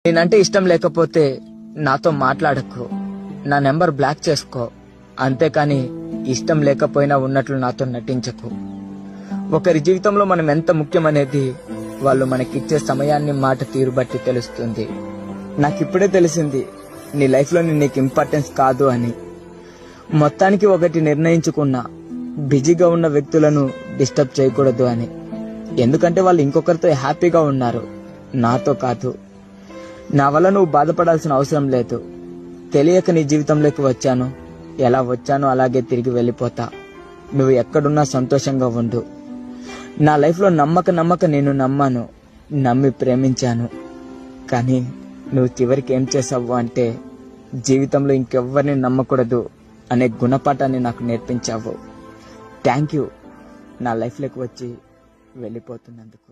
నేనంటే ఇష్టం లేకపోతే నాతో మాట్లాడకు, నా నెంబర్ బ్లాక్ చేసుకో, అంతేకాని ఇష్టం లేకపోయినా ఉన్నట్లు నాతో నటించకు. ఒకరి జీవితంలో మనం ఎంత ముఖ్యమనేది వాళ్ళు మనకిచ్చే సమయాన్ని, మాట తీరు బట్టి తెలుస్తుంది. నాకిప్పుడే తెలిసింది నీ లైఫ్ లో నీకు ఇంపార్టెన్స్ కాదు అని. మొత్తానికి ఒకటి నిర్ణయించుకున్నా, బిజీగా ఉన్న వ్యక్తులను డిస్టర్బ్ చేయకూడదు అని. ఎందుకంటే వాళ్ళు ఇంకొకరితో హ్యాపీగా ఉన్నారు, నాతో కాదు. నా వల్ల నువ్వు బాధపడాల్సిన అవసరం లేదు. తెలియక నీ జీవితంలోకి వచ్చాను, ఎలా వచ్చానో అలాగే తిరిగి వెళ్ళిపోతా. నువ్వు ఎక్కడున్నా సంతోషంగా ఉండు. నా లైఫ్లో నమ్మక నేను నమ్మాను, నమ్మి ప్రేమించాను. కానీ నువ్వు చివరికి ఏం చేసావు అంటే జీవితంలో ఇంకెవ్వరిని నమ్మకూడదు అనే గుణపాఠాన్ని నాకు నేర్పించావు. థ్యాంక్ యూ నా లైఫ్లోకి వచ్చి వెళ్ళిపోతున్నందుకు.